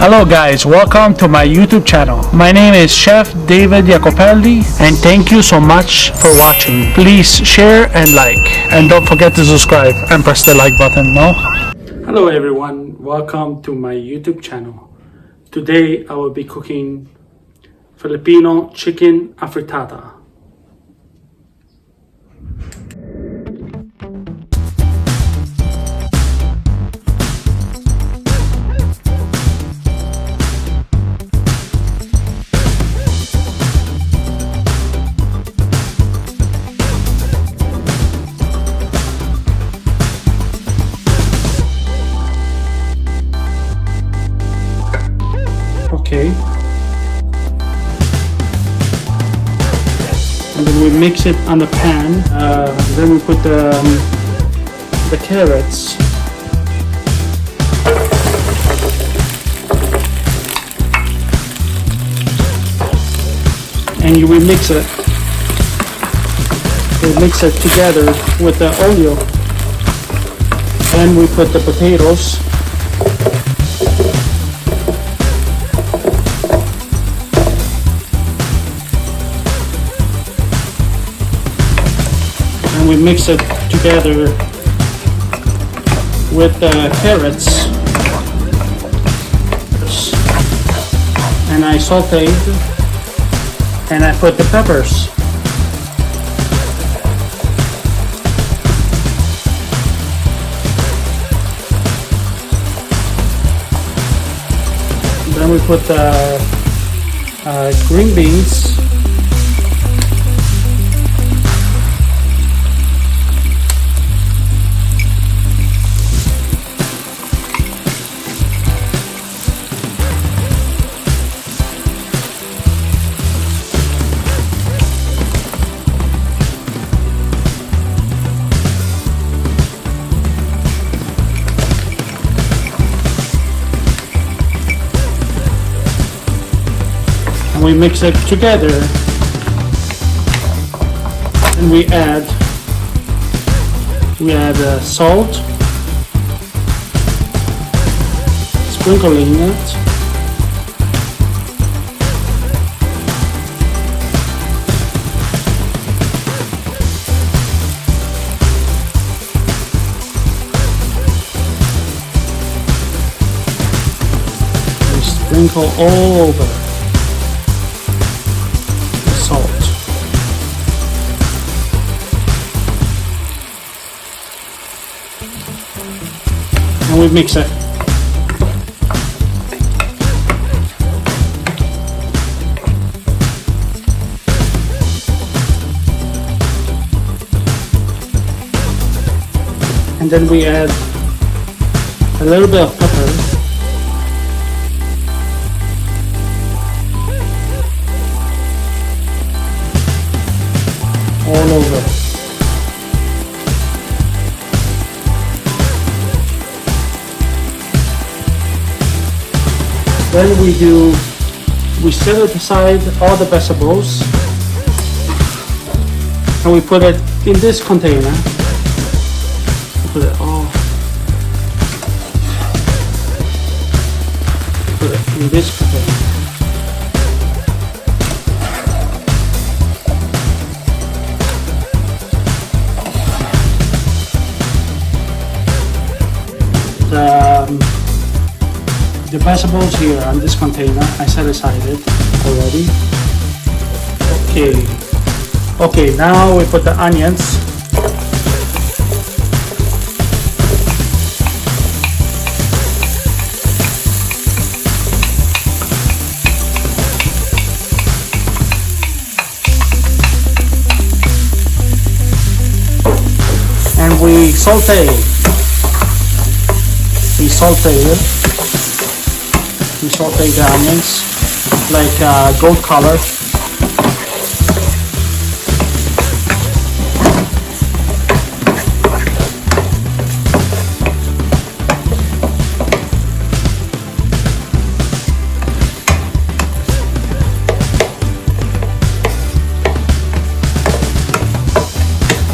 Hello guys, welcome to my YouTube channel. My name is Chef David Iacopelli and thank you so much for watching. Please share and like, and don't forget to subscribe and press the like button, no? Hello everyone, welcome to my YouTube channel. Today I will be cooking Filipino chicken affritada. Okay, and then we mix it on the pan. Then we put the carrots, and we mix it. We mix it together with the oil. Then we put the potatoes. And we mix it together with the carrots, and I sauteed, and I put the peppers. Then we put the green beans. We mix it together, and we add salt, sprinkling it, we sprinkle all over. And we mix it. And then we add a little bit of pepper. All over. Then we set it aside all the vegetables, and we put it in this container. We put it all. Put it in this container. The vegetables here on this container, I set aside it already. Okay, now we put the onions. And we saute it. We saute the onions like gold color.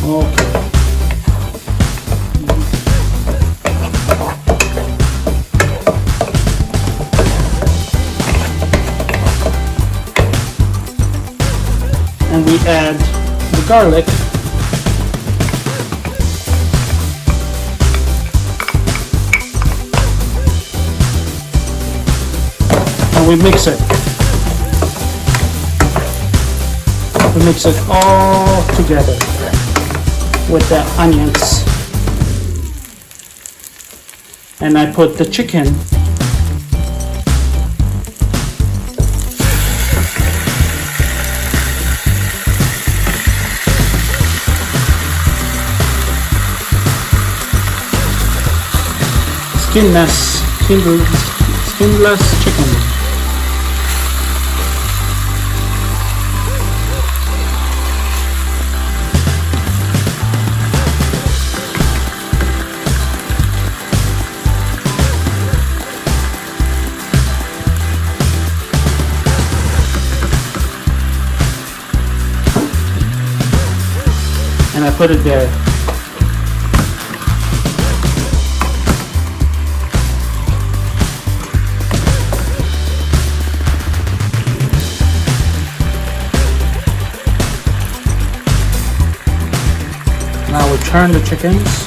Okay. and we add the garlic. And we mix it. We mix it all together with the onions. And I put the chicken. Skinless chicken. And I put it there. Now we turn the chickens.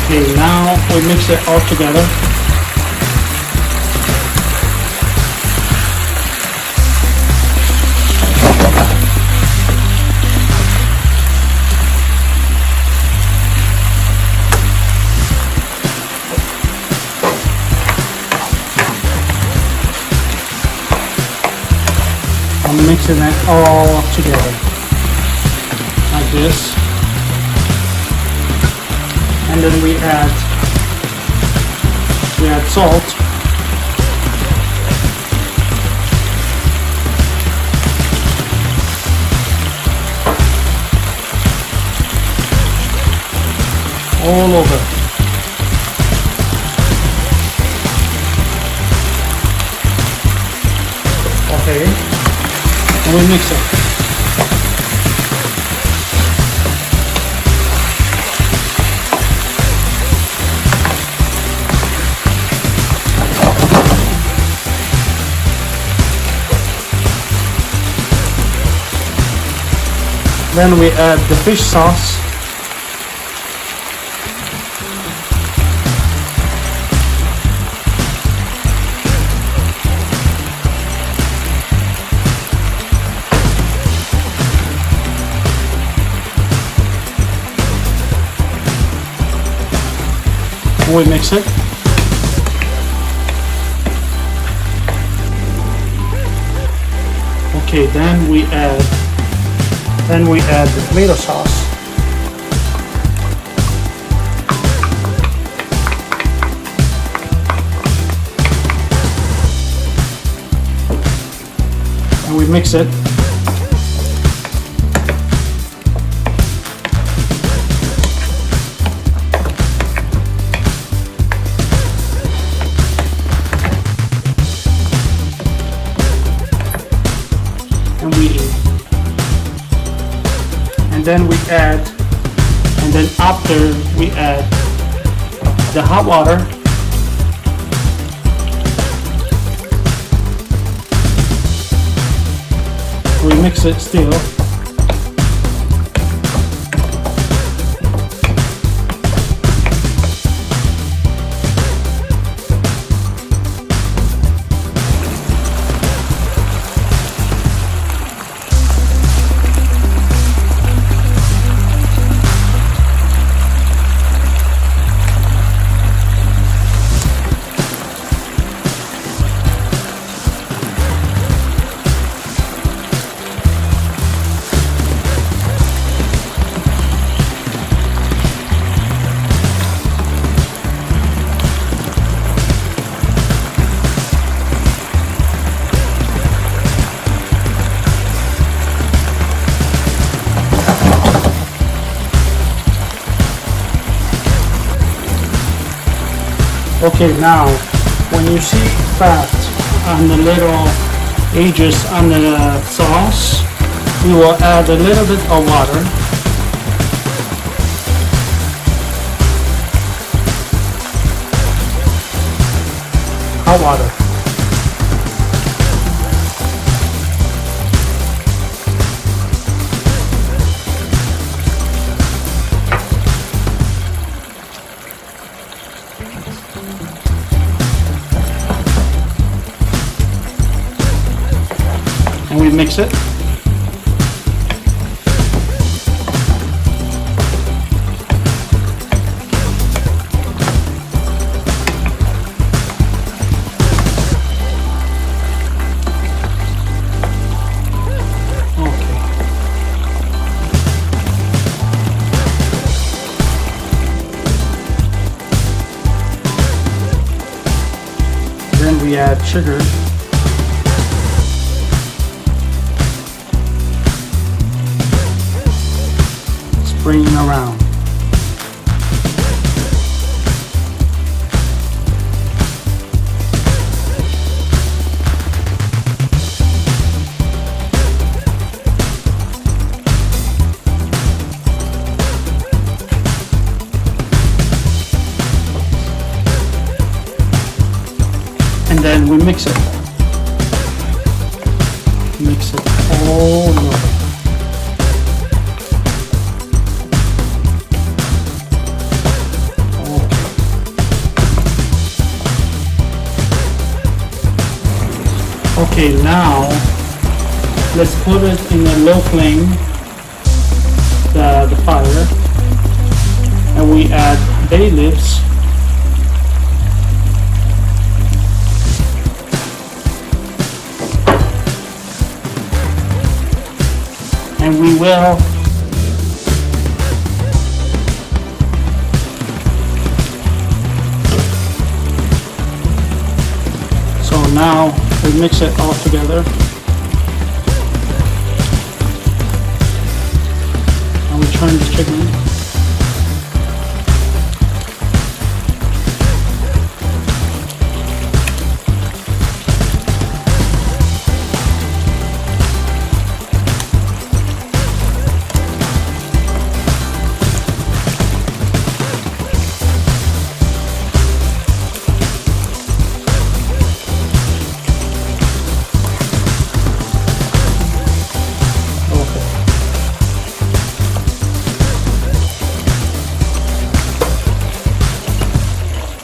Okay, now we mix it all together. I'm mixing it all together like this. And then we add salt. All over. Okay. And we mix it. Then we add the fish sauce. We mix it. Okay, then we add the tomato sauce. And we mix it. And then after we add the hot water. We mix it still. Okay, now when you see fat on the little edges on the sauce, we will add a little bit of water. Hot water. And we mix it. Then we add sugar. Spraying around. And then we mix it. Mix it all over. Okay, now let's put it in a low flame, the fire, and we add bay leaves. And we will now we mix it all together and we turn the chicken.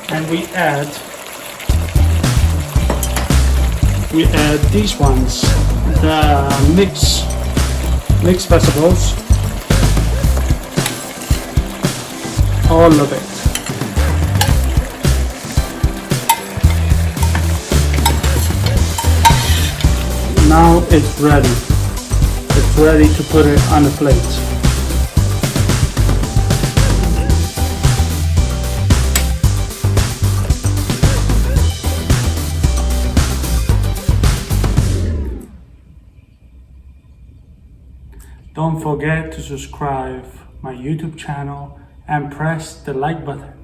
And we add these ones, the mixed vegetables, all of it. Now it's ready. It's ready to put it on the plate. Don't forget to subscribe my YouTube channel and press the like button.